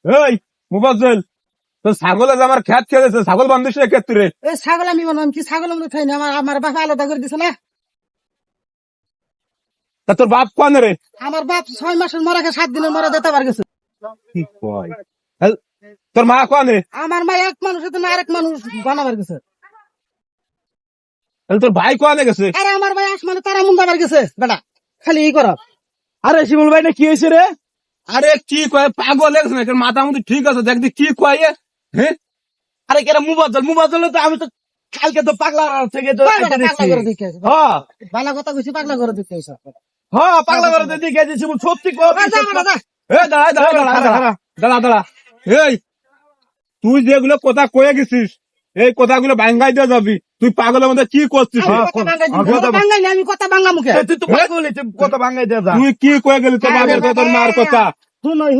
এই মুবাজ্জল তোর ছাগলে যে আমার খ্যাত খেয়েছে ছাগল বান্ধিস না ক্ষেত্রে এই ছাগল আমি বললাম কি ছাগল আমি খাই না, আমার বাপ আলাদা করে দিছে না। তা তোর বাপ কোন রে? আমার বাপ 6 মাসের মরা 7 দিনের মরা দিতে পার গেছে। কি কয়? হেল, তোর মা কোন রে? আমার মা এক মানুষ হতে না আরেক মানুষ বানাবার গেছে। তোর ভাই কোন গেছে? আরে আমার ভাই আসমানে তারা মুন্দাবার গেছে বেটা, খালি এই কর। আরে শিমুল ভাই না কি হয়েছে রে? আরে কি কয় পাগল লাগছে না মাথা মধ্যে ঠিক আছে দেখ কি কয় হ্যাঁ আরে কেন মুবাজ্জল তো আমি তো কালকে তো পাগলা থেকে তো পাগলা করে দিতে হ্যাঁ ভালো কথা কইছি, পাগলা করে দিতে হ্যাঁ পাগলা করে দিকে গেছি সত্যি দাঁড়া এই তুই যেগুলো কথা কয়ে গেছিস এই কথাগুলো ভাঙ্গাই দিয়ে যাবি। তুই পাগলের মধ্যে কি করছিস? আমি কথা বাংলা মুখে তুই তো পাগল কত ভাঙাই দেওয়া তুই কি কয়ে গেলি তোর বাবার কথা তোর মার কথা? শুনোই